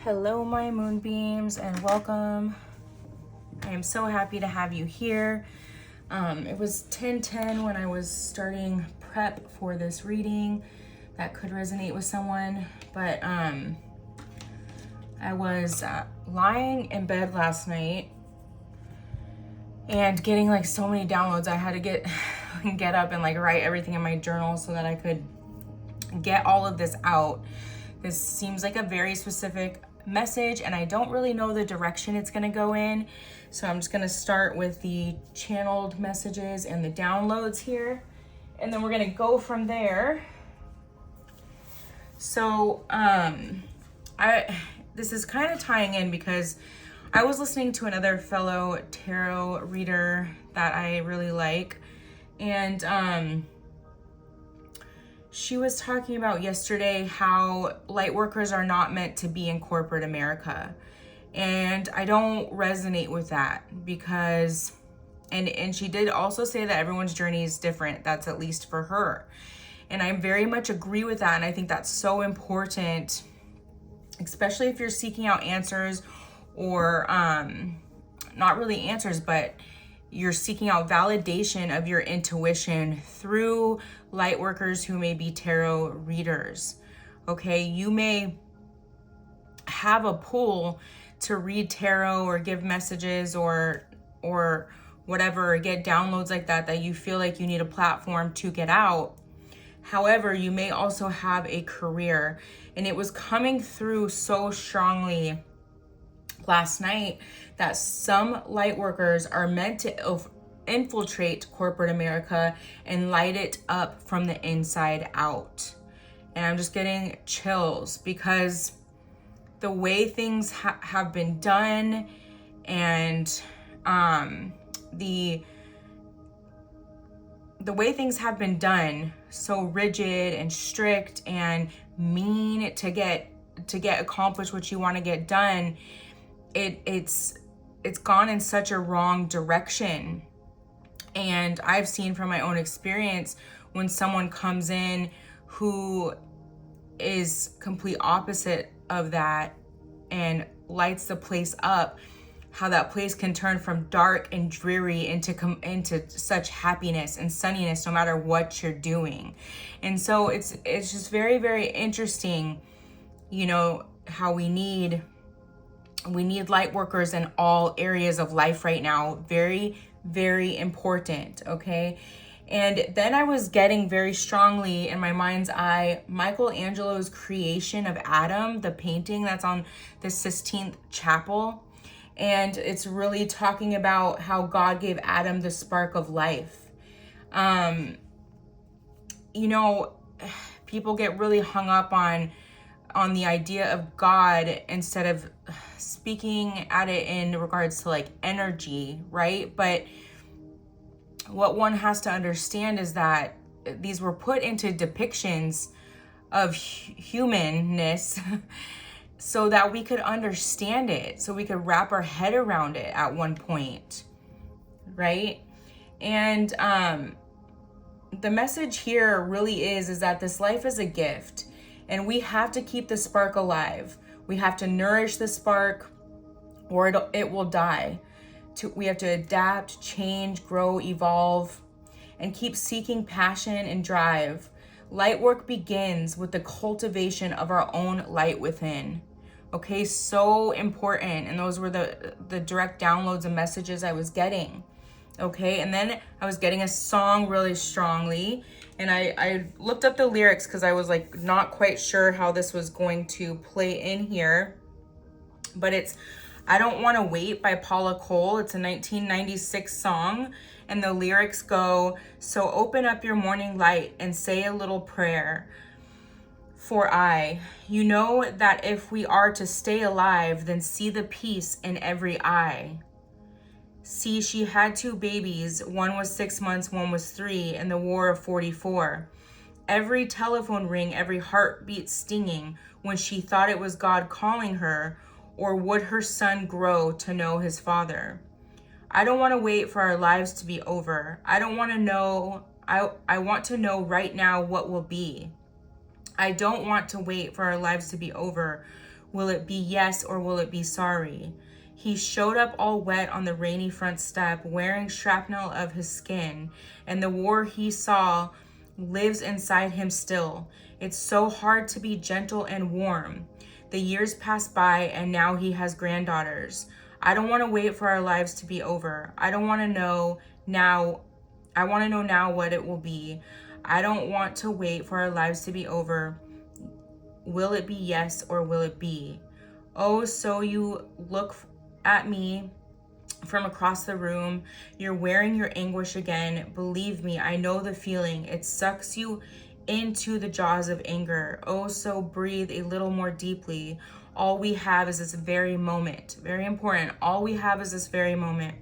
Hello, my moonbeams, and welcome. I am so happy to have you here. It was 10:10 when I was starting prep for this reading that could resonate with someone, but I was lying in bed last night and getting like so many downloads. I had to get up and like write everything in my journal so that I could get all of this out. This seems like a very specific message and I don't really know the direction it's going to go in. So I'm just going to start with the channeled messages and the downloads here. And then we're going to go from there. So this is kind of tying in because I was listening to another fellow tarot reader that I really like. And she was talking about yesterday how light workers are not meant to be in corporate America. And I don't resonate with that because, and she did also say that everyone's journey is different. That's at least for her. And I very much agree with that. And I think that's so important, especially if you're seeking out answers or not really answers, but you're seeking out validation of your intuition through light workers who may be tarot readers. Okay, you may have a pull to read tarot or give messages or whatever, or get downloads like that you feel like you need a platform to get out. However, you may also have a career, and it was coming through so strongly last night that some light workers are meant to infiltrate corporate America and light it up from the inside out. And I'm just getting chills because the way things have been done and the way things have been done, so rigid and strict and mean to get accomplished what you want to get done, it's gone in such a wrong direction. And I've seen from my own experience when someone comes in who is complete opposite of that and lights the place up, how that place can turn from dark and dreary into such happiness and sunniness no matter what you're doing. And so it's just very, very interesting, you know, how we need light workers in all areas of life right now. Very, very important, okay? And then I was getting very strongly in my mind's eye Michelangelo's creation of Adam, the painting that's on the Sistine Chapel. And it's really talking about how God gave Adam the spark of life. You know, people get really hung up on the idea of God instead of speaking at it in regards to like energy, right? But what one has to understand is that these were put into depictions of humanness so that we could understand it, so we could wrap our head around it at one point, right? And the message here really is that this life is a gift, and we have to keep the spark alive. We have to nourish the spark, or it will die. We have to adapt, change, grow, evolve, and keep seeking passion and drive. Light work begins with the cultivation of our own light within. Okay, so important. And those were the direct downloads and messages I was getting. Okay, and then I was getting a song really strongly, and I looked up the lyrics because I was like not quite sure how this was going to play in here. But it's I Don't Want to Wait by Paula Cole. It's a 1996 song, and the lyrics go, "So open up your morning light and say a little prayer. For you know that if we are to stay alive, then see the peace in every eye. See, she had 2 babies. One was 6 months, one was 3, in the War of 44. every telephone ring, every heartbeat stinging when she thought it was God calling her? Or would her son grow to know his father? I don't want to wait for our lives to be over. I don't want to know. I want to know right now what will be. I don't want to wait for our lives to be over. Will it be yes or will it be sorry? He showed up all wet on the rainy front step, wearing shrapnel of his skin, and the war he saw lives inside him still. It's so hard to be gentle and warm. The years pass by and now he has granddaughters. I don't want to wait for our lives to be over. I don't want to know now. I want to know now what it will be. I don't want to wait for our lives to be over. Will it be yes or will it be? Oh, so you look at me from across the room. You're wearing your anguish again. Believe me, I know the feeling. It sucks you into the jaws of anger. Oh, so breathe a little more deeply. All we have is this very moment. Very important. All we have is this very moment.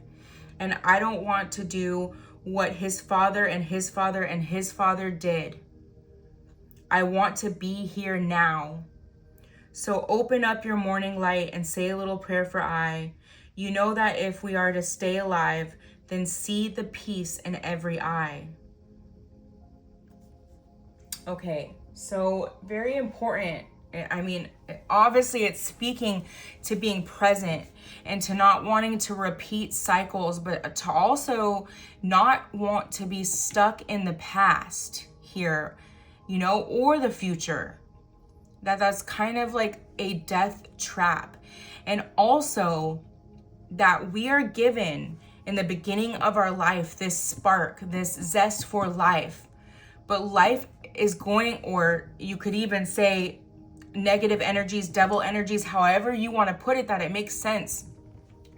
And I don't want to do what his father and his father and his father did. I want to be here now. So open up your morning light and say a little prayer for I. You know that if we are to stay alive, then see the peace in every eye. Okay, so very important. I mean, obviously it's speaking to being present and to not wanting to repeat cycles, but to also not want to be stuck in the past here, or the future. That's kind of like a death trap. And also that we are given in the beginning of our life this spark, this zest for life. But life is going, or you could even say negative energies, devil energies, however you want to put it, that it makes sense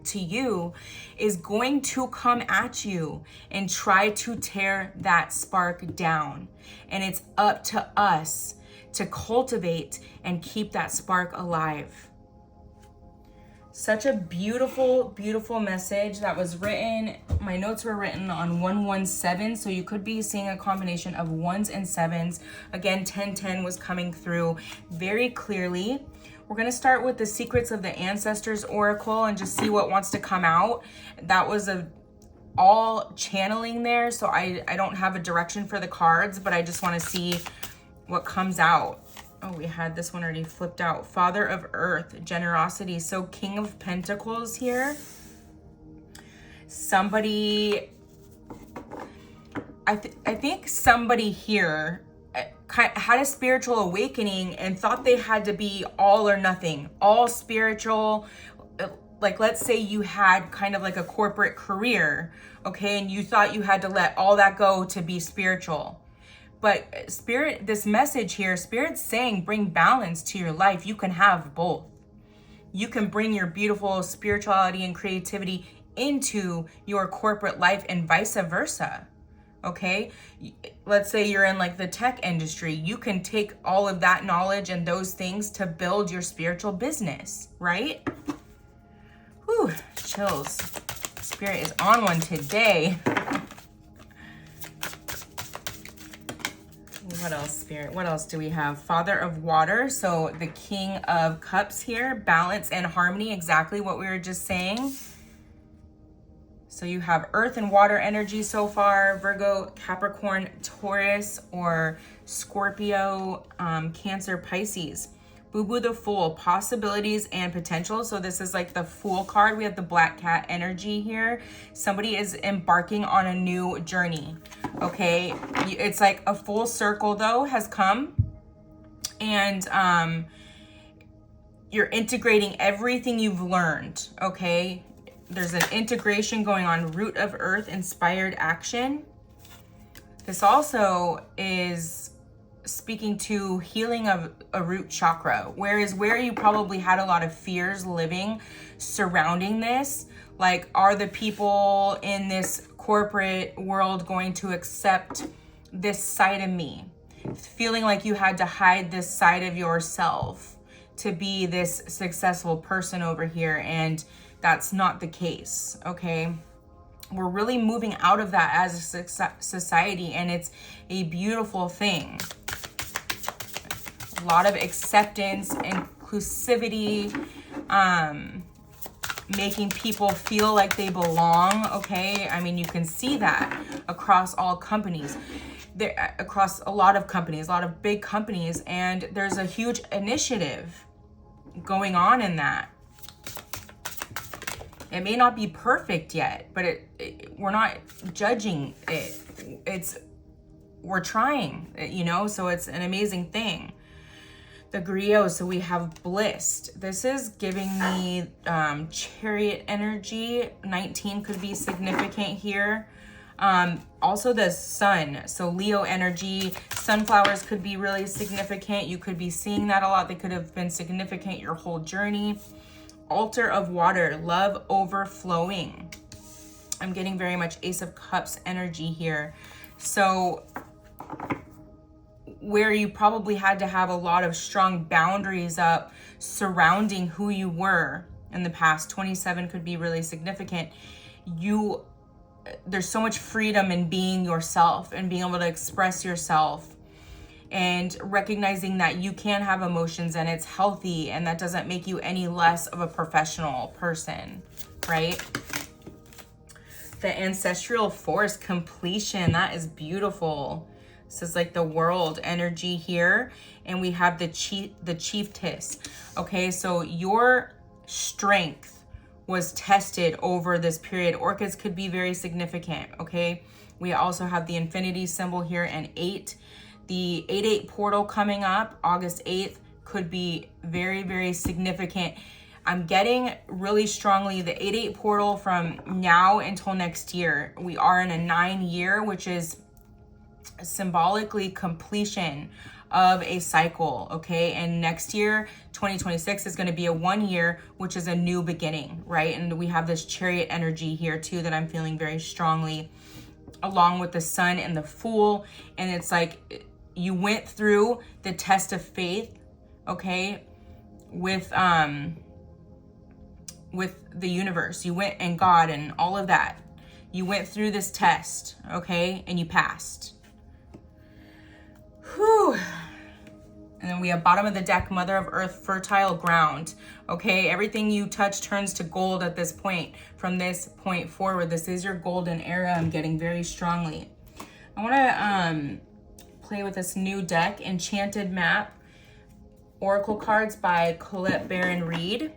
to you, is going to come at you and try to tear that spark down. And it's up to us to cultivate and keep that spark alive. Such a beautiful, beautiful message that was written. My notes were written on 117, so you could be seeing a combination of 1s and 7s. Again, 1010 was coming through very clearly. We're going to start with the Secrets of the Ancestors Oracle and just see what wants to come out. That was all channeling there, so I don't have a direction for the cards, but I just want to see what comes out. Oh, we had this one already flipped out. Father of Earth, generosity. So King of Pentacles here. Somebody, I think somebody here had a spiritual awakening and thought they had to be all or nothing, all spiritual. Like, let's say you had kind of like a corporate career, okay, and you thought you had to let all that go to be spiritual. But Spirit, this message here, Spirit's saying bring balance to your life. You can have both. You can bring your beautiful spirituality and creativity into your corporate life and vice versa. Okay? Let's say you're in like the tech industry. You can take all of that knowledge and those things to build your spiritual business, right? Whew, chills. Spirit is on one today. What else, Spirit? What else do we have? Father of Water. So the King of Cups here. Balance and harmony. Exactly what we were just saying. So you have Earth and Water energy so far. Virgo, Capricorn, Taurus, or Scorpio, Cancer, Pisces. Boo Boo the Fool. Possibilities and potential. So this is like the Fool card. We have the Black Cat energy here. Somebody is embarking on a new journey. Okay, it's like a full circle though has come, and you're integrating everything you've learned. Okay, there's an integration going on. Root of Earth, inspired action. This also is speaking to healing of a root chakra, whereas where you probably had a lot of fears living surrounding this, like, are the people in this corporate world going to accept this side of me? Feeling like you had to hide this side of yourself to be this successful person over here, and that's not the case. Okay, we're really moving out of that as a society, and it's a beautiful thing. A lot of acceptance, inclusivity, making people feel like they belong, okay? I mean, you can see that across all companies, across a lot of companies, a lot of big companies, and there's a huge initiative going on in that. It may not be perfect yet, but we're not judging it. We're trying, you know, so it's an amazing thing. The griot, so we have blissed. This is giving me chariot energy. 19 could be significant here. Also the sun, so Leo energy. Sunflowers could be really significant. You could be seeing that a lot. They could have been significant your whole journey. Altar of water, love overflowing. I'm getting very much Ace of Cups energy here. So where you probably had to have a lot of strong boundaries up surrounding who you were in the past. 27 could be really significant. There's so much freedom in being yourself and being able to express yourself and recognizing that you can have emotions and it's healthy, and that doesn't make you any less of a professional person, right? The ancestral force completion, that is beautiful. This is like the world energy here. And we have the chiefess. Okay, so your strength was tested over this period. Orchids could be very significant, okay? We also have the infinity symbol here and 8. The 8-8 portal coming up, August 8th, could be very, very significant. I'm getting really strongly the 8-8 portal from now until next year. We are in a 9-year, which is symbolically completion of a cycle, okay? And next year, 2026, is going to be a 1 year, which is a new beginning, right? And we have this chariot energy here too that I'm feeling very strongly, along with the sun and the fool. And it's like you went through the test of faith, okay, with the universe. You went, and God and all of that. You went through this test, okay, and you passed. Whew. And then we have bottom of the deck, Mother of Earth, fertile ground. Okay, everything you touch turns to gold at this point. From this point forward, this is your golden era. I'm getting very strongly. I want to play with this new deck, Enchanted Map, Oracle cards by Colette Baron Reed.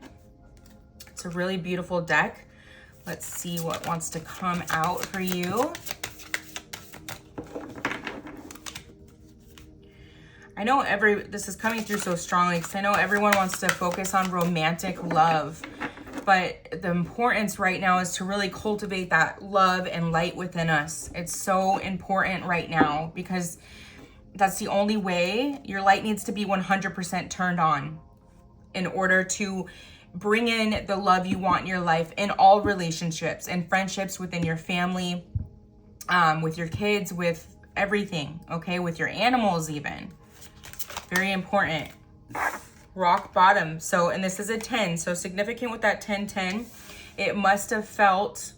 It's a really beautiful deck. Let's see what wants to come out for you. I know this is coming through so strongly because I know everyone wants to focus on romantic love, but the importance right now is to really cultivate that love and light within us. It's so important right now because that's the only way. Your light needs to be 100% turned on in order to bring in the love you want in your life, in all relationships and friendships, within your family, with your kids, with everything, okay? With your animals even. Very important. Rock bottom. So, and this is a 10. So significant with that 10-10. It must have felt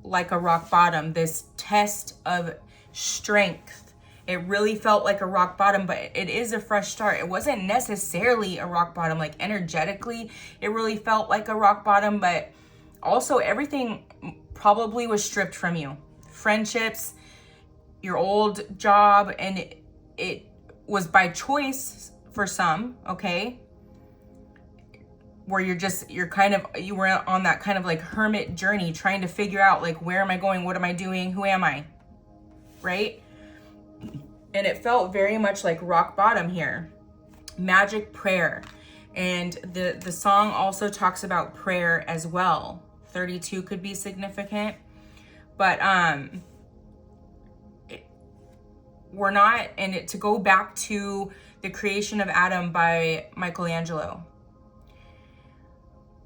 like a rock bottom. This test of strength. It really felt like a rock bottom, but it is a fresh start. It wasn't necessarily a rock bottom. Like energetically, it really felt like a rock bottom, but also everything probably was stripped from you. Friendships, your old job, and it was by choice for some, okay? Where you were on that kind of like hermit journey, trying to figure out like, where am I going? What am I doing? Who am I? Right? And it felt very much like rock bottom here. Magic prayer. And the song also talks about prayer as well. 32 could be significant. But we're not, and to go back to the creation of Adam by Michelangelo,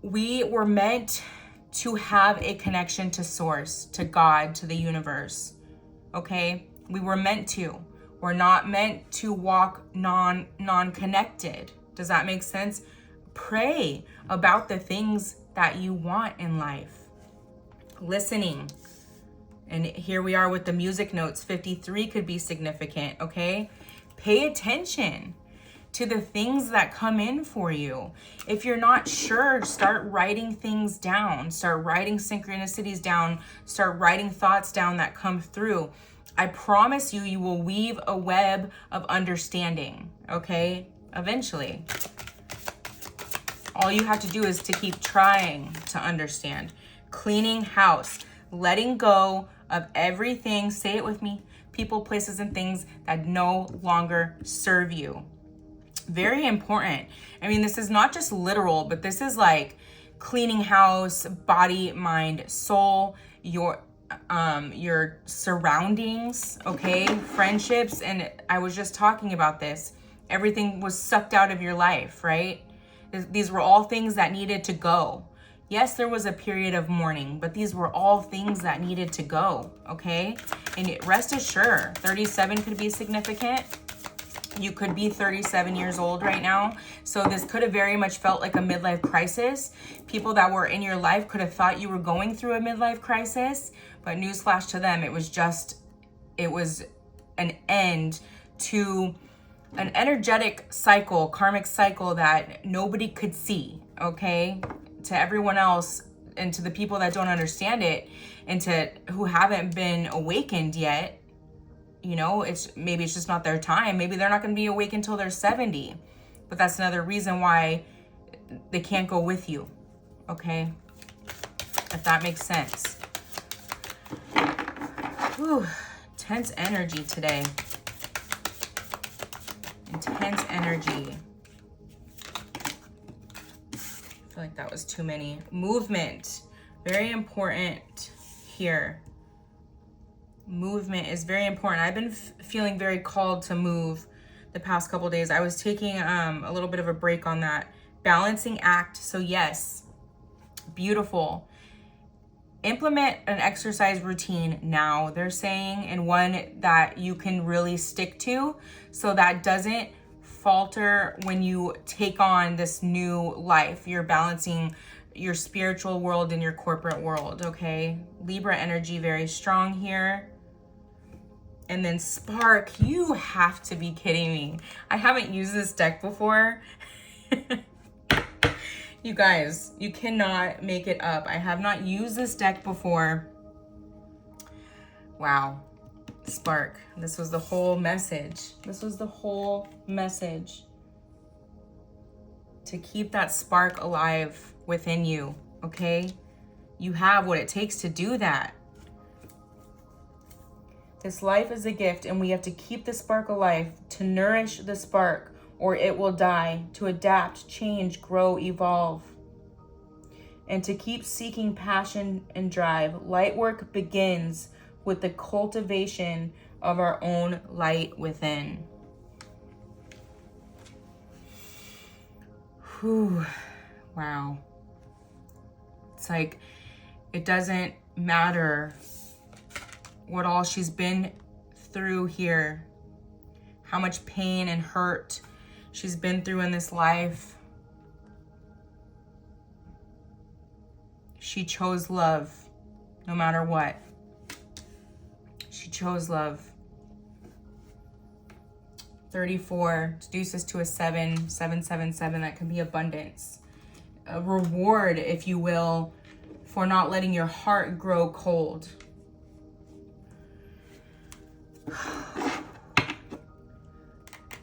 we were meant to have a connection to source, to God, to the universe, okay? We were meant to. We're not meant to walk non-connected. Does that make sense? Pray about the things that you want in life. Listening. And here we are with the music notes. 53 could be significant, okay? Pay attention. to the things that come in for you. If you're not sure, start writing things down. Start writing synchronicities down. Start writing thoughts down that come through. I promise you, you will weave a web of understanding, okay? Eventually. All you have to do is to keep trying to understand. Cleaning house, letting go of everything, say it with me, people, places, and things that no longer serve you. Very important. I mean, this is not just literal, but this is like cleaning house, body, mind, soul, your surroundings, okay? Friendships. And I was just talking about this. Everything was sucked out of your life, right? These were all things that needed to go. Yes, there was a period of mourning, but these were all things that needed to go, okay? And rest assured, 37 could be significant. You could be 37 years old right now. So this could have very much felt like a midlife crisis. People that were in your life could have thought you were going through a midlife crisis, but newsflash to them, it was an end to an energetic cycle, karmic cycle that nobody could see, okay? To everyone else and to the people that don't understand it and to who haven't been awakened yet, you know, maybe it's just not their time. Maybe they're not going to be awake until they're 70. But that's another reason why they can't go with you, okay? If that makes sense. Whew, intense energy today. Intense energy. I feel like that was too many. Movement, very important here. Movement is very important. I've been feeling very called to move the past couple days. I was taking a little bit of a break on that. Balancing act. So yes, beautiful. Implement an exercise routine now, they're saying, and one that you can really stick to so that doesn't falter when you take on this new life. You're balancing your spiritual world and your corporate world, okay? Libra energy very strong here. And then Spark, you have to be kidding me. I haven't used this deck before. You guys, you cannot make it up. I have not used this deck before. Wow. Spark. This was the whole message. This was the whole message. To keep that spark alive within you, okay? You have what it takes to do that. This life is a gift and we have to keep the spark alive, to nourish the spark or it will die, to adapt, change, grow, evolve. And to keep seeking passion and drive. Light work begins with the cultivation of our own light within. Whew. Wow. It's like, it doesn't matter what all she's been through here, how much pain and hurt she's been through in this life. She chose love no matter what. She chose love. 34 reduces to a 7, 777. That can be abundance. A reward, if you will, for not letting your heart grow cold.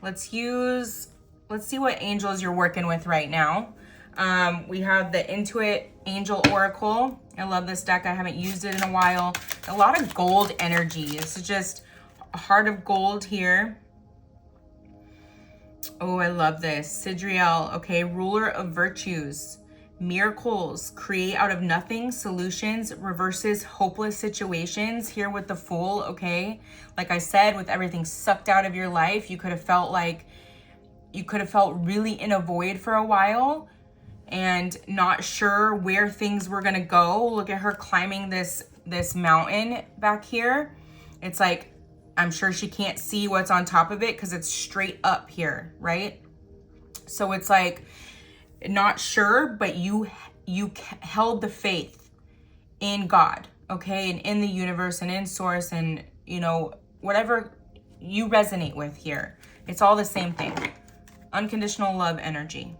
Let's see what angels you're working with right now. We have the Intuit Angel Oracle. I love this deck. I haven't used it in a while. A lot of gold energy. This is just a heart of gold here. Oh, I love this. Sidriel, okay, ruler of virtues. Miracles, create out of nothing, solutions, reverses hopeless situations. Here with the Fool, okay? Like I said, with everything sucked out of your life, you could have felt really in a void for a while and not sure where things were gonna go. Look at her climbing this mountain back here. It's like, I'm sure she can't see what's on top of it because it's straight up here, right? So it's like, not sure, but you held the faith in God, okay? And in the universe and in source and, you know, whatever you resonate with here. It's all the same thing. unconditional love energy.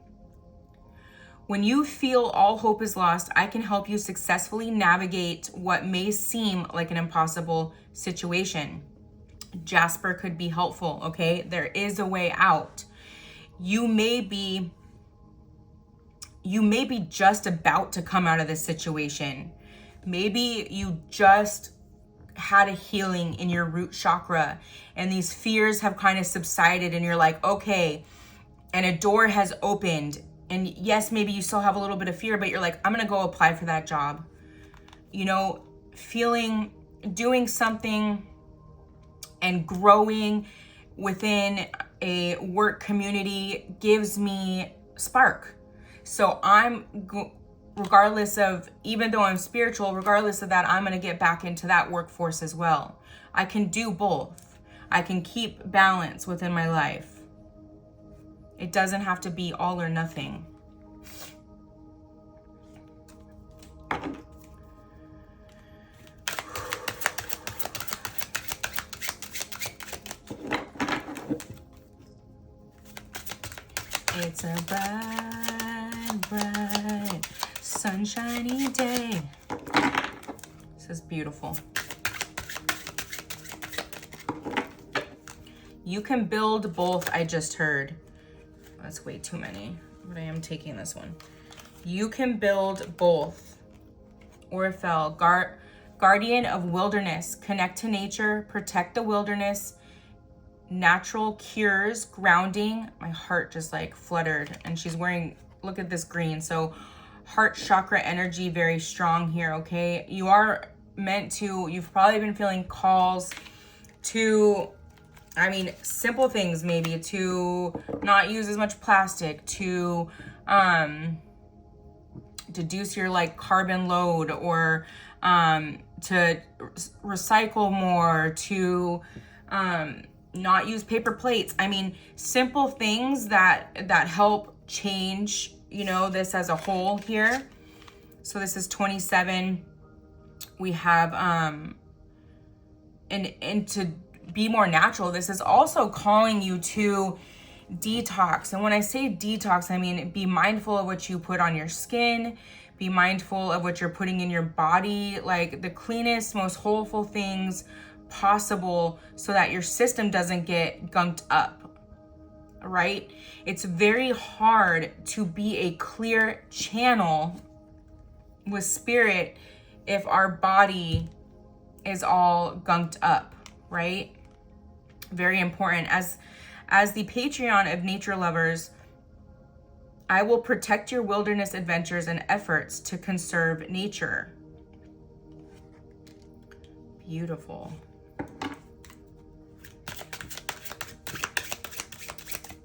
When you feel all hope is lost, I can help you successfully navigate what may seem like an impossible situation. Jasper could be helpful, okay? There is a way out. You may be just about to come out of this situation. Maybe you just had a healing in your root chakra and these fears have kind of subsided and you're like, okay, and a door has opened. And yes, maybe you still have a little bit of fear, but you're like, I'm going to go apply for that job. You know, doing something and growing within a work community gives me spark. So regardless of, even though I'm spiritual, regardless of that, I'm going to get back into that workforce as well. I can do both. I can keep balance within my life. It doesn't have to be all or nothing. It's a bright, bright, sunshiny day. This is beautiful. You can build both, I just heard. That's way too many, but I am taking this one. You can build both. Orifel, guardian of wilderness, connect to nature, protect the wilderness, natural cures, grounding. My heart just like fluttered, and she's wearing, look at this green. So heart chakra energy, very strong here, okay? You are meant to, you've probably been feeling calls to, I mean, simple things maybe, to not use as much plastic, to reduce your like carbon load, or to recycle more, to not use paper plates. I mean, simple things that help change, you know, this as a whole here. So this is 27. We have and to be more natural. This is also calling you to detox. And when I say detox, I mean be mindful of what you put on your skin, be mindful of what you're putting in your body, like the cleanest, most wholesome things possible, so that your system doesn't get gunked up, right? It's very hard to be a clear channel with spirit if our body is all gunked up, right? Very important. As the Patreon of nature lovers, I will protect your wilderness adventures and efforts to conserve nature. Beautiful.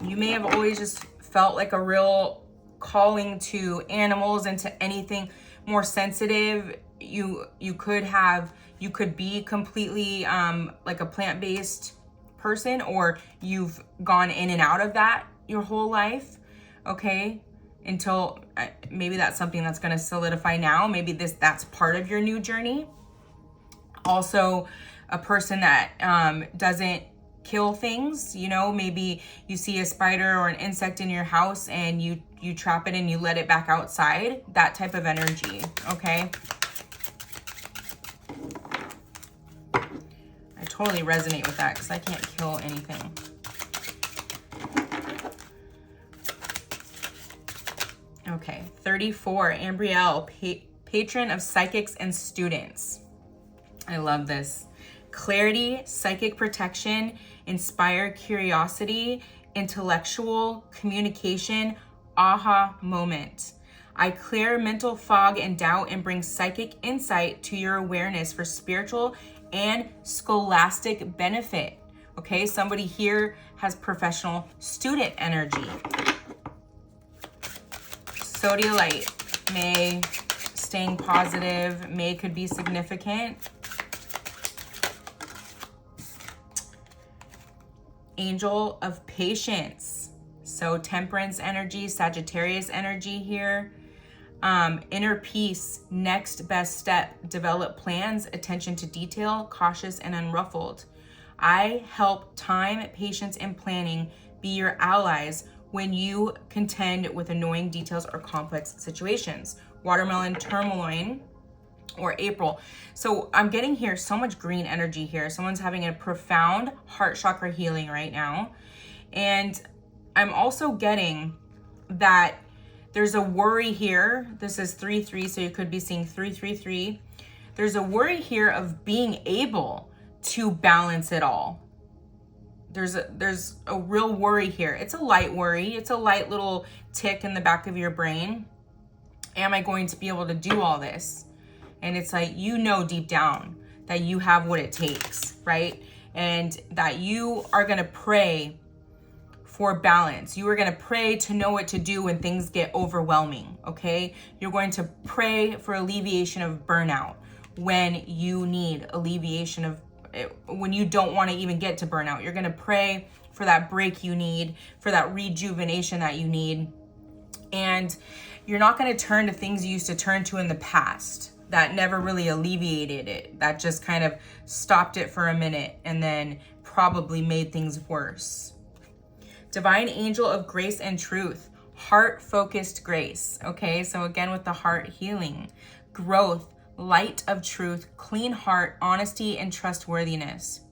You may have always just felt like a real calling to animals and to anything more sensitive. You could be completely like a plant-based person, or you've gone in and out of that your whole life, okay? Until maybe that's something that's going to solidify now. Maybe that's part of your new journey. Also, a person that doesn't kill things, you know, maybe you see a spider or an insect in your house and you trap it and you let it back outside, that type of energy, okay? I totally resonate with that because I can't kill anything. Okay, 34, Ambrielle, patron of psychics and students. I love this. Clarity, psychic protection, inspire curiosity, intellectual communication, aha moment. I clear mental fog and doubt and bring psychic insight to your awareness for spiritual and scholastic benefit. Okay, somebody here has professional student energy. Sodialite, May, staying positive. May could be significant. Angel of patience. So temperance energy, Sagittarius energy here. Inner peace, next best step, develop plans, attention to detail, cautious and unruffled. I help time, patience, and planning be your allies when you contend with annoying details or complex situations. Watermelon, tourmaline, or April. So I'm getting here so much green energy here. Someone's having a profound heart chakra healing right now. And I'm also getting that there's a worry here. This is 3-3, so you could be seeing 3-3-3. There's a worry here of being able to balance it all. There's a real worry here. It's a light worry. It's a light little tick in the back of your brain. Am I going to be able to do all this? And it's like, you know, deep down that you have what it takes, right? And that you are going to pray for balance. You are going to pray to know what to do when things get overwhelming, okay? You're going to pray for alleviation of burnout when you need alleviation of, when you don't want to even get to burnout. You're going to pray for that break you need, for that rejuvenation that you need. And you're not going to turn to things you used to turn to in the past that never really alleviated it, that just kind of stopped it for a minute and then probably made things worse. Divine angel of grace and truth, heart-focused grace. Okay, so again with the heart healing, growth, light of truth, clean heart, honesty, and trustworthiness.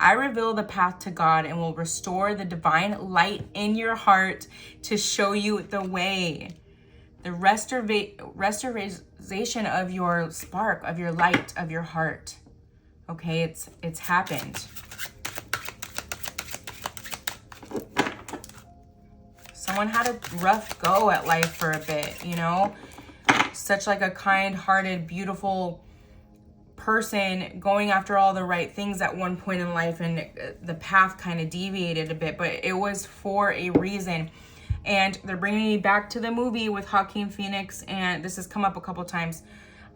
I reveal the path to God and will restore the divine light in your heart to show you the way. The restoration of your spark, of your light, of your heart. Okay, it's happened. Someone had a rough go at life for a bit, you know? Such like a kind-hearted, beautiful person going after all the right things at one point in life, and the path kind of deviated a bit, but it was for a reason. And they're bringing me back to the movie with Joaquin Phoenix, and this has come up a couple times.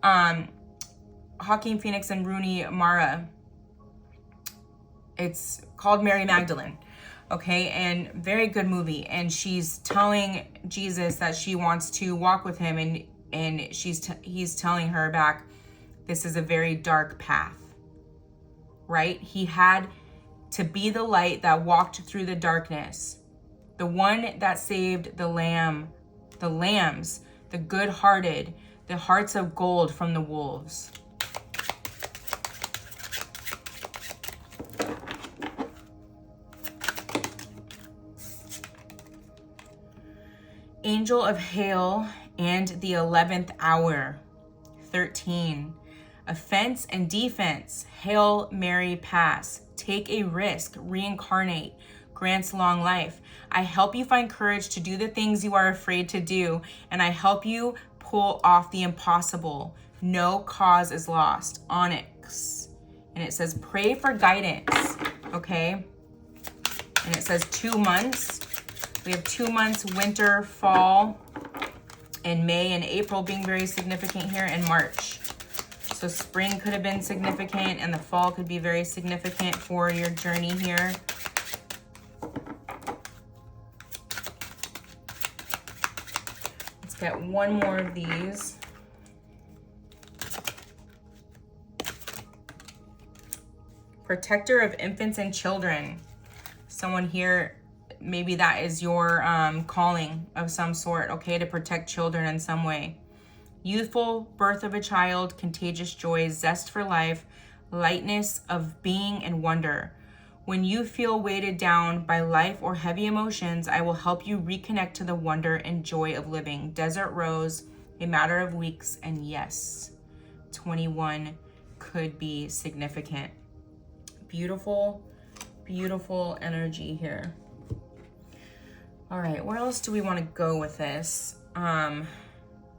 Joaquin Phoenix and Rooney Mara. It's called Mary Magdalene, okay? And very good movie. And she's telling Jesus that she wants to walk with him, and he's telling her back, this is a very dark path, right? He had to be the light that walked through the darkness. The one that saved the lambs, the good-hearted, the hearts of gold from the wolves. Angel of hail and the 11th hour, 13. Offense and defense, Hail Mary pass. Take a risk, reincarnate, grants long life. I help you find courage to do the things you are afraid to do, and I help you pull off the impossible. No cause is lost. Onyx. And it says pray for guidance, okay? And it says 2 months. We have 2 months, winter, fall, and May and April being very significant here, and March. So spring could have been significant, and the fall could be very significant for your journey here. Let's get one more of these. Protector of infants and children. Someone here, maybe that is your calling of some sort, okay, to protect children in some way. Youthful birth of a child, contagious joy, zest for life, lightness of being and wonder. When you feel weighted down by life or heavy emotions, I will help you reconnect to the wonder and joy of living. Desert rose, a matter of weeks, and yes, 21 could be significant. Beautiful, beautiful energy here. All right, where else do we want to go with this?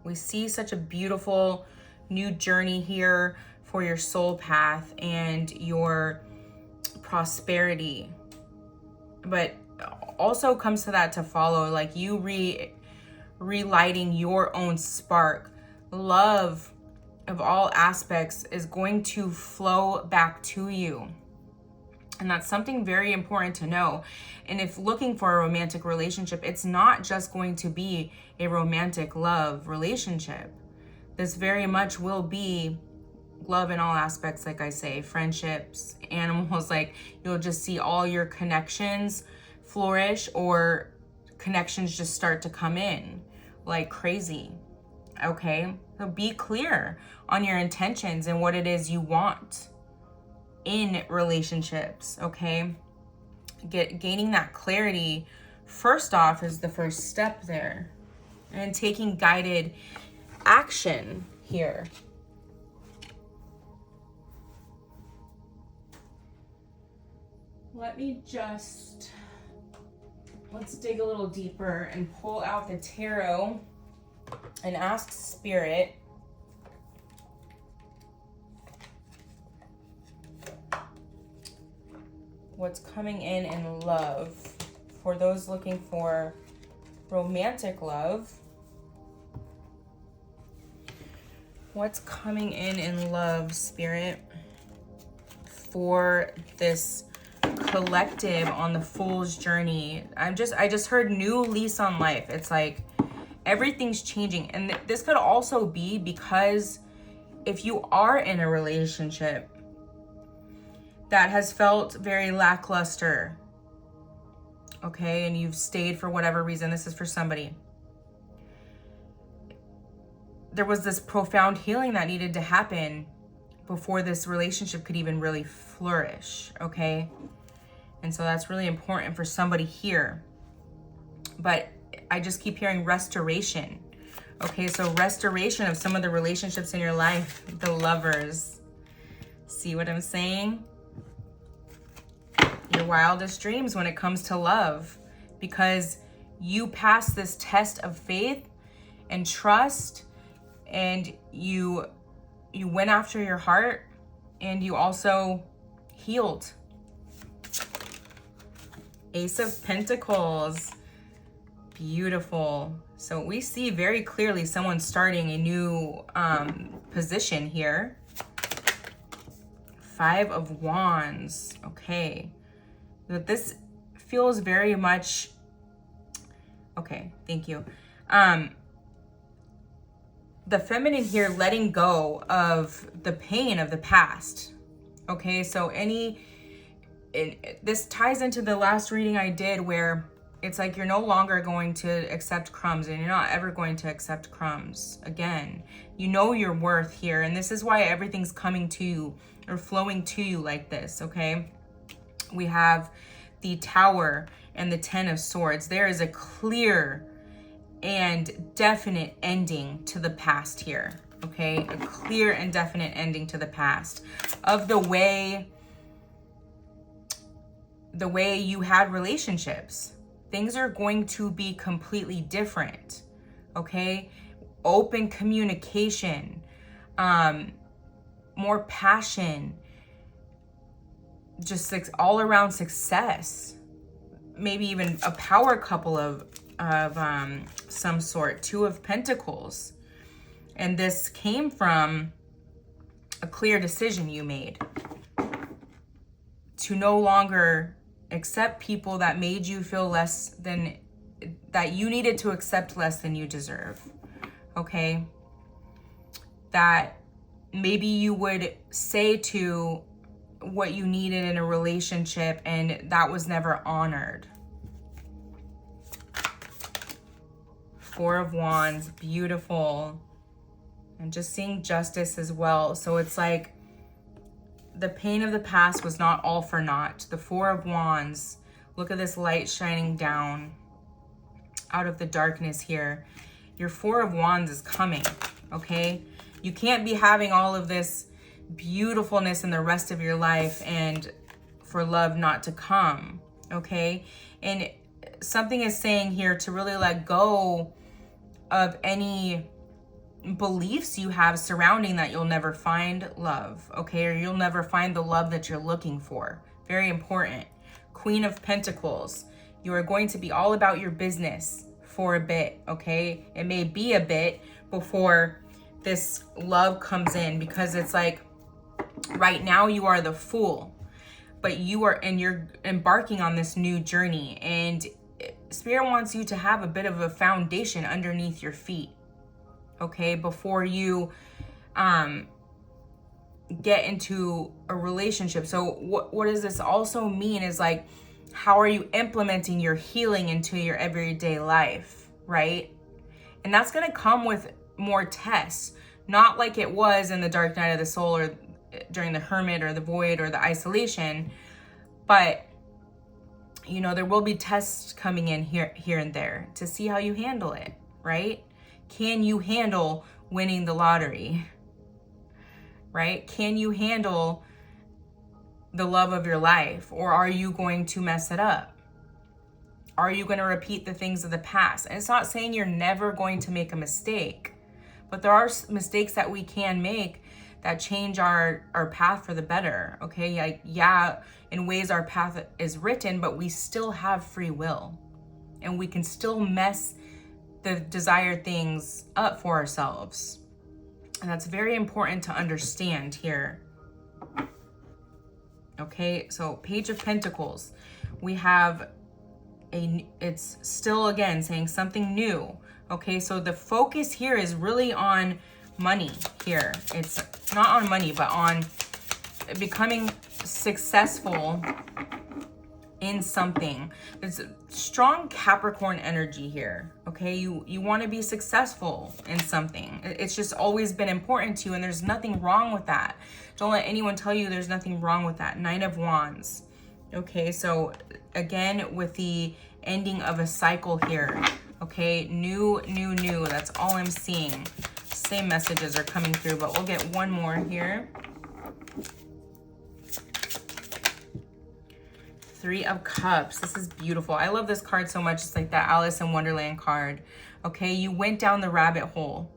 We see such a beautiful new journey here for your soul path and your prosperity. But also comes to that to follow, like you relighting your own spark. Love of all aspects is going to flow back to you. And that's something very important to know. And if looking for a romantic relationship, it's not just going to be a romantic love relationship. This very much will be love in all aspects, like I say, friendships, animals, like you'll just see all your connections flourish or connections just start to come in like crazy. Okay, so be clear on your intentions and what it is you want in relationships. Okay, gaining that clarity first off is the first step there, and taking guided action here. Let's dig a little deeper and pull out the tarot and ask Spirit what's coming in love for those looking for romantic love. What's coming in love, Spirit, for this collective on the Fool's journey? I just heard new lease on life. It's like everything's changing. And this could also be because if you are in a relationship that has felt very lackluster, okay, and you've stayed for whatever reason, this is for somebody. There was this profound healing that needed to happen before this relationship could even really flourish, okay? And so that's really important for somebody here. But I just keep hearing restoration. Okay, so restoration of some of the relationships in your life, the lovers. See what I'm saying? Your wildest dreams when it comes to love, because you passed this test of faith and trust, and you went after your heart, and you also healed. Ace of Pentacles. Beautiful. So we see very clearly someone starting a new position here. Five of Wands. Okay. But this feels very much... Okay, thank you. The feminine here letting go of the pain of the past. Okay, so this ties into the last reading I did where it's like you're no longer going to accept crumbs, and you're not ever going to accept crumbs again. You know your worth here, and this is why everything's coming to you or flowing to you like this, okay? We have the Tower and the Ten of Swords. There is a clear and definite ending to the past here, okay? A clear and definite ending to the past of the way you had relationships. Things are going to be completely different, okay? Open communication, more passion, just all around success. Maybe even a power couple of some sort, Two of Pentacles. And this came from a clear decision you made to no longer accept people that made you feel less than, that you needed to accept less than you deserve, okay? That maybe you would say to what you needed in a relationship and that was never honored. Four of Wands, beautiful. And just seeing justice as well. So it's like the pain of the past was not all for naught. The Four of Wands, look at this light shining down out of the darkness here. Your Four of Wands is coming, okay? You can't be having all of this beautifulness in the rest of your life and for love not to come, okay? And something is saying here to really let go of any beliefs you have surrounding that you'll never find love, okay? Or you'll never find the love that you're looking for. Very important. Queen of Pentacles. You are going to be all about your business for a bit, okay? It may be a bit before this love comes in, because it's like right now you are the Fool, but you're embarking on this new journey, and Spirit wants you to have a bit of a foundation underneath your feet, okay, before you get into a relationship. So what does this also mean is like How are you implementing your healing into your everyday life, right? And that's going to come with more tests, not like it was in the dark night of the soul or during the hermit or the void or the isolation, but you know, there will be tests coming in here and there to see how you handle it, right? Can you handle winning the lottery, right? Can you handle the love of your life, or are you going to mess it up? Are you going to repeat the things of the past? And it's not saying you're never going to make a mistake, but there are mistakes that we can make that change our path for the better, okay? Like, yeah, in ways our path is written, but we still have free will. And we can still mess the desired things up for ourselves. And that's very important to understand here. Okay, so Page of Pentacles. We have it's still, again, saying something new. Okay, so the focus here is really on money here. It's not on money, but on becoming successful in something. There's a strong Capricorn energy here. Okay, you want to be successful in something. It's just always been important to you, and there's nothing wrong with that. Don't let anyone tell you there's nothing wrong with that. Nine of Wands. Okay, so again, with the ending of a cycle here. Okay, new. That's all I'm seeing. Same messages are coming through, but we'll get one more here. Three of Cups. This is beautiful. I love this card so much. It's like that Alice in Wonderland card. Okay, you went down the rabbit hole.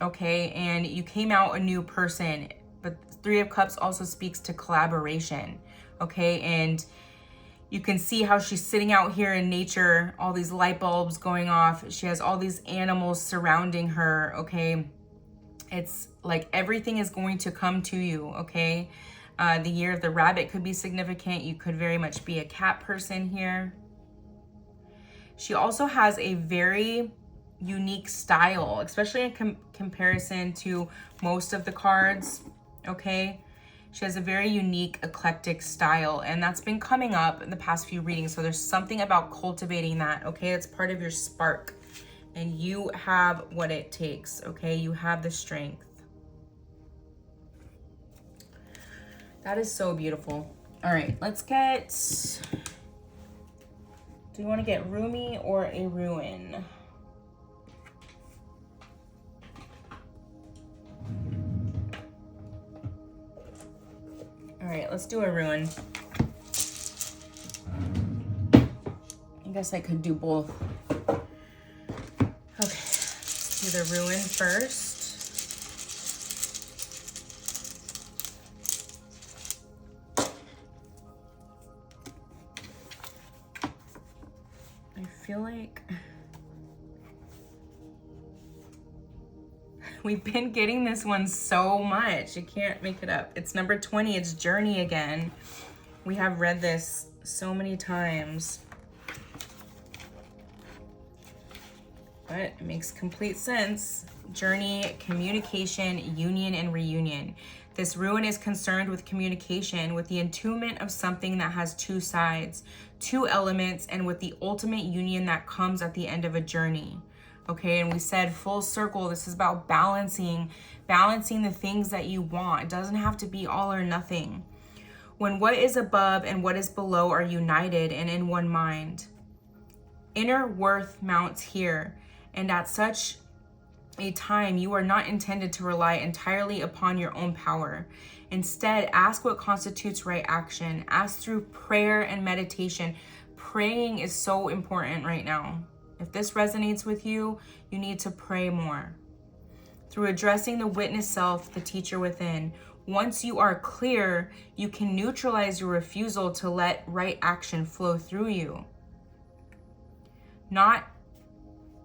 Okay, and you came out a new person. But Three of Cups also speaks to collaboration. Okay, and you can see how she's sitting out here in nature, all these light bulbs going off. She has all these animals surrounding her, okay? It's like everything is going to come to you, okay? The year of the rabbit could be significant. You could very much be a cat person here. She also has a very unique style, especially in comparison to most of the cards, okay? She has a very unique, eclectic style, and that's been coming up in the past few readings. So there's something about cultivating that, okay? It's part of your spark, and you have what it takes, okay? You have the strength. That is so beautiful. All right, let's get... Do you want to get Rumi or a Ruin? All right, let's do a Ruin. I guess I could do both. Okay, let's do the Ruin first. I feel like we've been getting this one so much. You can't make it up. It's number 20. It's Journey again. We have read this so many times. But it makes complete sense. Journey, communication, union, and reunion. This Ruin is concerned with communication, with the attunement of something that has two sides, two elements, and with the ultimate union that comes at the end of a journey. Okay, and we said full circle, this is about balancing the things that you want. It doesn't have to be all or nothing. When what is above and what is below are united and in one mind. Inner worth mounts here, and at such a time, you are not intended to rely entirely upon your own power. Instead, ask what constitutes right action. Ask through prayer and meditation. Praying is so important right now. If this resonates with you, you need to pray more. Through addressing the witness self, the teacher within, once you are clear, you can neutralize your refusal to let right action flow through you. Not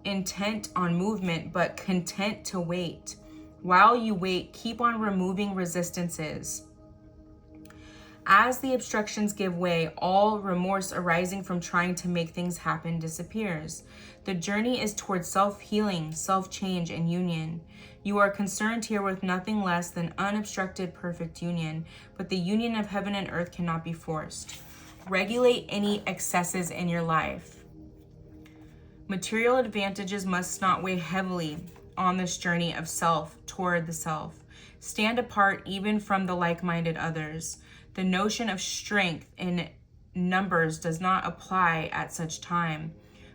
intent on movement, but content to wait. While you wait, keep on removing resistances. As the obstructions give way, all remorse arising from trying to make things happen disappears. The journey is towards self-healing, self-change, and union. You are concerned here with nothing less than unobstructed perfect union, but the union of heaven and earth cannot be forced. Regulate any excesses in your life. Material advantages must not weigh heavily on this journey of self toward the self. Stand apart even from the like-minded others. The notion of strength in numbers does not apply at such time.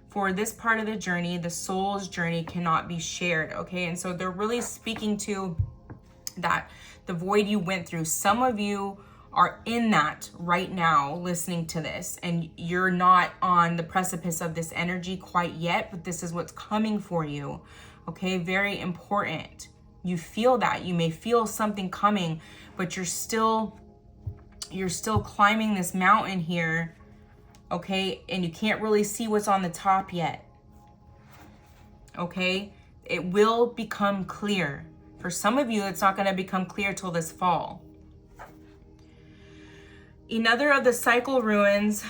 For this part of the journey, the soul's journey cannot be shared, okay? And so they're really speaking to that, the void you went through. Some of you are in that right now listening to this, and you're not on the precipice of this energy quite yet, but this is what's coming for you, okay? Very important. You feel that. You may feel something coming, but you're still climbing this mountain here, okay? And you can't really see what's on the top yet, okay? It will become clear. For some of you, it's not going to become clear till this fall. Another of the cycle ruins,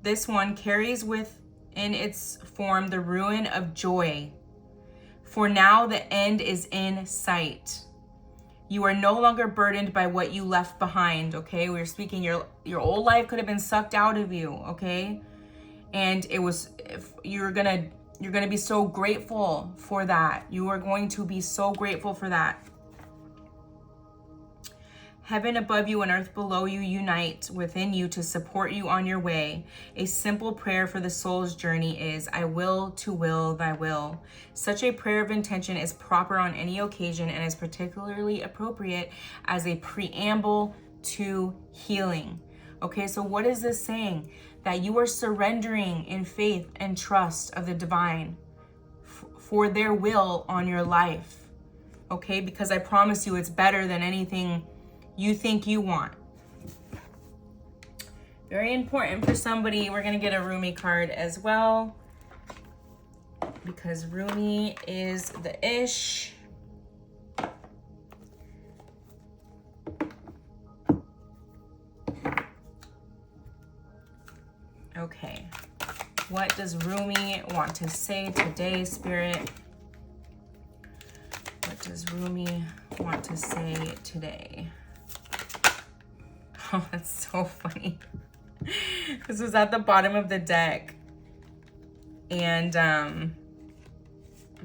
this one carries within its form the ruin of joy. For now the end is in sight. You are no longer burdened by what you left behind, okay? We're speaking, your old life could have been sucked out of you, okay? And you're gonna be so grateful for that. You are going to be so grateful for that. Heaven above you and earth below you unite within you to support you on your way. A simple prayer for the soul's journey is, I will to will thy will. Such a prayer of intention is proper on any occasion and is particularly appropriate as a preamble to healing. Okay, so what is this saying? That you are surrendering in faith and trust of the divine for their will on your life. Okay, because I promise you it's better than anything you think you want. Very important for somebody. We're gonna get a Rumi card as well, because Rumi is the ish. Okay, what does Rumi want to say today, Spirit? What does Rumi want to say today? Oh, that's so funny. This was at the bottom of the deck. And I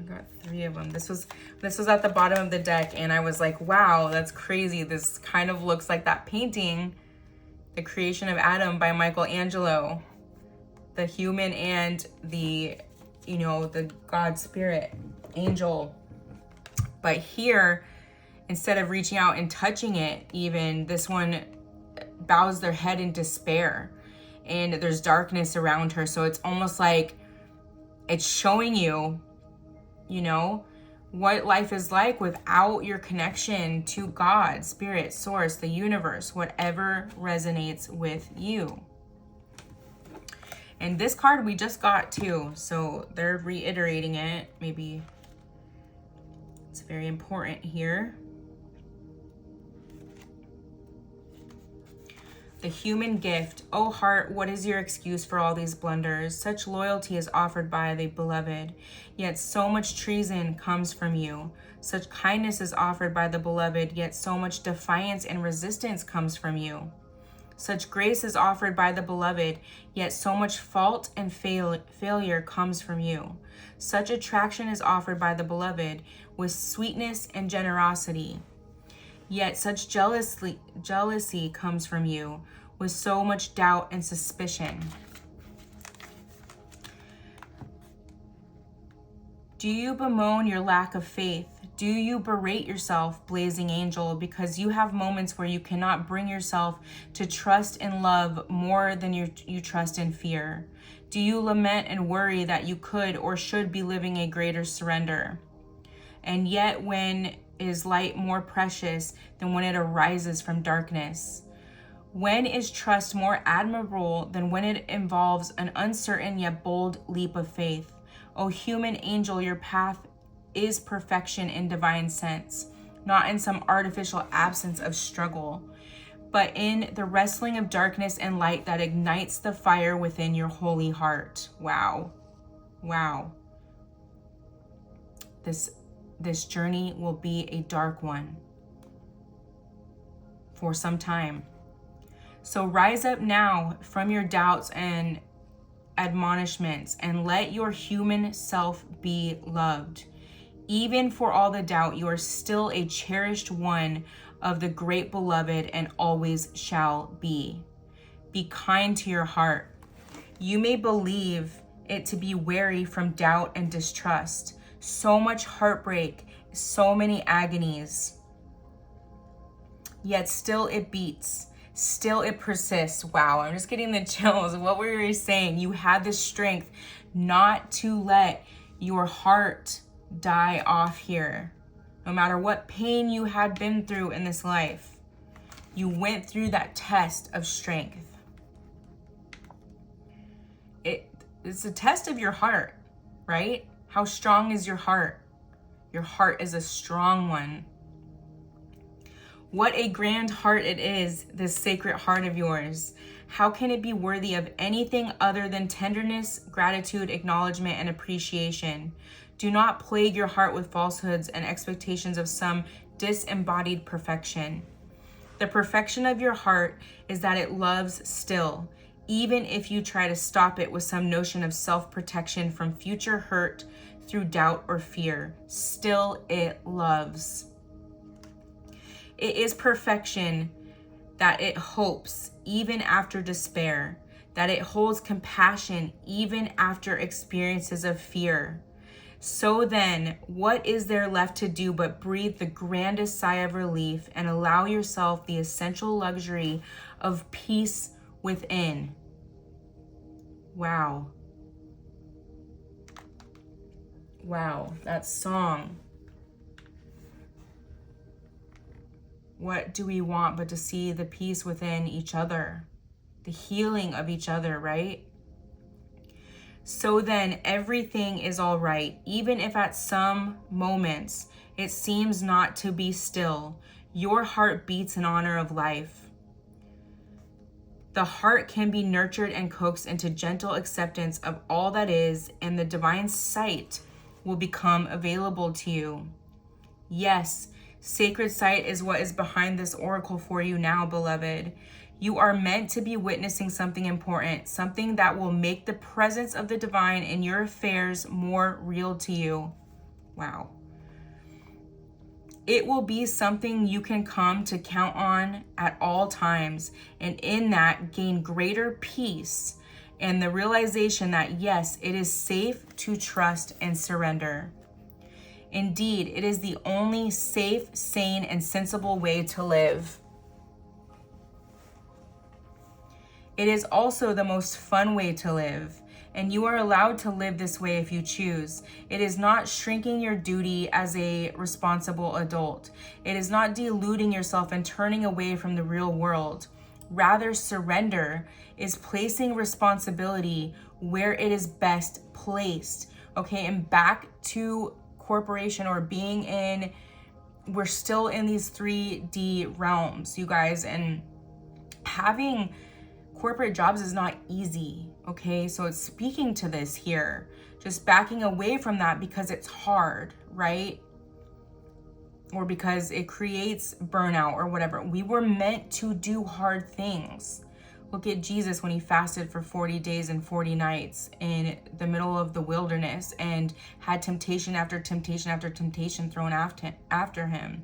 got 3 of them. This was at the bottom of the deck, and I was like, wow, that's crazy. This kind of looks like that painting, The Creation of Adam by Michelangelo. The human and the God spirit, angel. But here, instead of reaching out and touching it, even, this one bows their head in despair, and there's darkness around her. So it's almost like it's showing you, what life is like without your connection to God, spirit, source, the universe, whatever resonates with you. And this card we just got too, so they're reiterating it. Maybe it's very important here. The human gift. O heart, what is your excuse for all these blunders? Such loyalty is offered by the beloved, yet so much treason comes from you. Such kindness is offered by the beloved, yet so much defiance and resistance comes from you. Such grace is offered by the beloved, yet so much fault and failure comes from you. Such attraction is offered by the beloved, with sweetness and generosity. Yet such jealousy comes from you, with so much doubt and suspicion. Do you bemoan your lack of faith? Do you berate yourself, blazing angel, because you have moments where you cannot bring yourself to trust and love more than you trust and fear? Do you lament and worry that you could or should be living a greater surrender? And yet, when is light more precious than when it arises from darkness? When is trust more admirable than when it involves an uncertain yet bold leap of faith? O human angel, your path is perfection in divine sense, not in some artificial absence of struggle, but in the wrestling of darkness and light that ignites the fire within your holy heart. Wow. Wow. This journey will be a dark one for some time. So rise up now from your doubts and admonishments and let your human self be loved. Even for all the doubt, you are still a cherished one of the great beloved and always shall be. Be kind to your heart. You may believe it to be wary from doubt and distrust. So much heartbreak, so many agonies. Yet still it beats. Still it persists. Wow, I'm just getting the chills. What were you saying? You had the strength not to let your heart die off here. No matter what pain you had been through in this life, you went through that test of strength. It's a test of your heart, right? How strong is your heart? Your heart is a strong one. What a grand heart it is, this sacred heart of yours. How can it be worthy of anything other than tenderness, gratitude, acknowledgement, and appreciation? Do not plague your heart with falsehoods and expectations of some disembodied perfection. The perfection of your heart is that it loves still, even if you try to stop it with some notion of self-protection from future hurt through doubt or fear. Still it loves. It is perfection that it hopes even after despair, that it holds compassion even after experiences of fear. So then, what is there left to do but breathe the grandest sigh of relief and allow yourself the essential luxury of peace within? Wow. Wow, that song. What do we want but to see the peace within each other, the healing of each other, right? So then everything is all right, even if at some moments it seems not to be still. Your heart beats in honor of life. The heart can be nurtured and coaxed into gentle acceptance of all that is, and the divine sight will become available to you. Yes, sacred sight is what is behind this oracle for you now, beloved. You are meant to be witnessing something important, something that will make the presence of the divine in your affairs more real to you. Wow. It will be something you can come to count on at all times, and in that gain greater peace and the realization that yes, it is safe to trust and surrender. Indeed, it is the only safe, sane, and sensible way to live. It is also the most fun way to live, and you are allowed to live this way if you choose. It is not shrinking your duty as a responsible adult. It is not deluding yourself and turning away from the real world. Rather, surrender is placing responsibility where it is best placed. Okay, and back to corporation or being in, we're still in these 3D realms, you guys, and having corporate jobs is not easy, okay? So it's speaking to this here, just backing away from that because it's hard, right? Or because it creates burnout or whatever. We were meant to do hard things. Look at Jesus when he fasted for 40 days and 40 nights in the middle of the wilderness and had temptation after temptation after temptation thrown after him.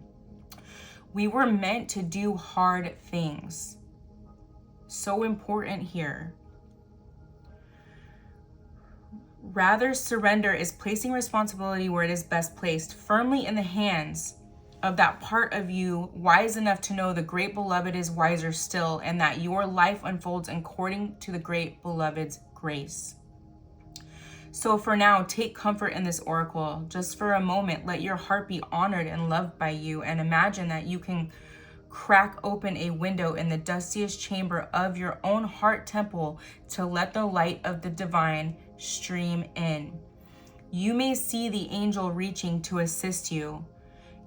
We were meant to do hard things. So important here. Rather, surrender is placing responsibility where it is best placed, firmly in the hands of that part of you wise enough to know the great beloved is wiser still, and that your life unfolds according to the great beloved's grace. So for now, take comfort in this oracle. Just for a moment, let your heart be honored and loved by you, and imagine that you can crack open a window in the dustiest chamber of your own heart temple to let the light of the divine stream in. You may see the angel reaching to assist you.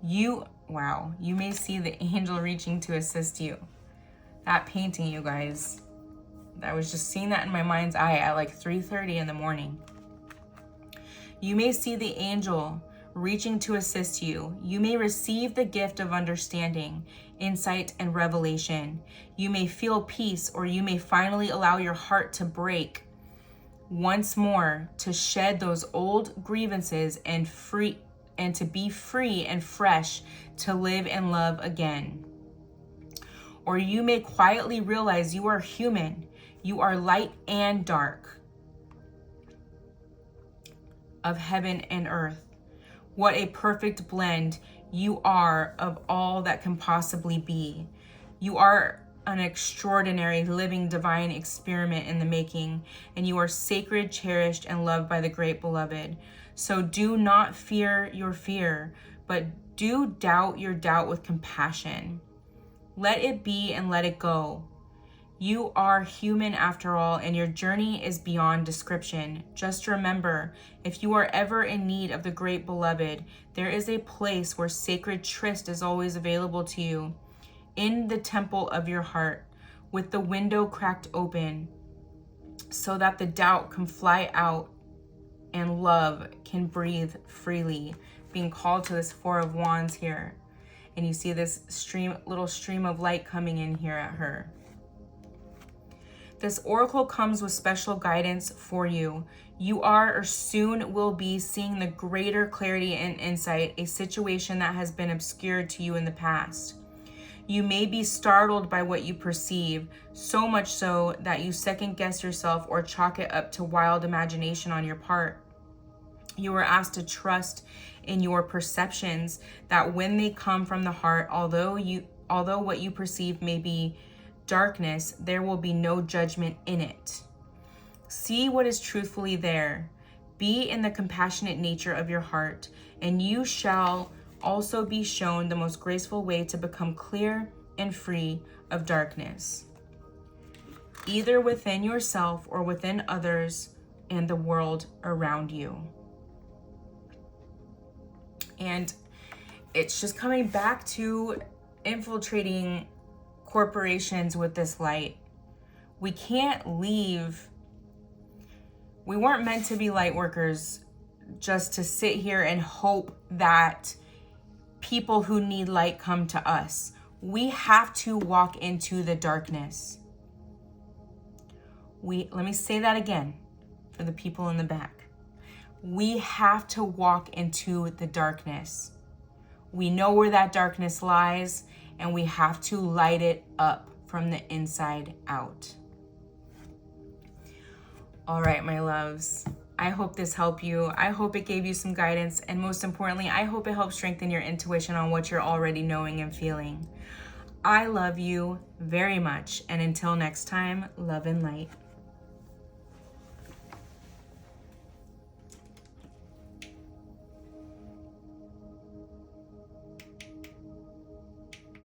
You may see the angel reaching to assist you. That painting, you guys, I was just seeing that in my mind's eye at like 3:30 in the morning. You may see the angel reaching to assist you. You may receive the gift of understanding, insight, and revelation. You may feel peace, or you may finally allow your heart to break once more, to shed those old grievances and to be free and fresh, to live and love again. Or you may quietly realize you are human. You are light and dark, of heaven and earth. What a perfect blend you are of all that can possibly be. You are an extraordinary, living, divine experiment in the making, and you are sacred, cherished, and loved by the great beloved. So do not fear your fear, but do doubt your doubt with compassion. Let it be and let it go. You are human after all, and your journey is beyond description. Just remember, if you are ever in need of the great beloved, there is a place where sacred tryst is always available to you, in the temple of your heart, with the window cracked open, so that the doubt can fly out and love can breathe freely. Being called to this Four of Wands here. And you see this little stream of light coming in here at her. This oracle comes with special guidance for you. You are, or soon will be, seeing the greater clarity and insight, a situation that has been obscured to you in the past. You may be startled by what you perceive, so much so that you second guess yourself or chalk it up to wild imagination on your part. You are asked to trust in your perceptions, that when they come from the heart, although what you perceive may be darkness, there will be no judgment in it. See what is truthfully there. Be in the compassionate nature of your heart, and you shall also be shown the most graceful way to become clear and free of darkness, either within yourself or within others and the world around you. And it's just coming back to infiltrating corporations with this light. We can't leave. We weren't meant to be light workers just to sit here and hope that people who need light come to us. We have to walk into the darkness. Let me say that again for the people in the back. We have to walk into the darkness. We know where that darkness lies, and we have to light it up from the inside out. All right, my loves. I hope this helped you. I hope it gave you some guidance. And most importantly, I hope it helps strengthen your intuition on what you're already knowing and feeling. I love you very much. And until next time, love and light.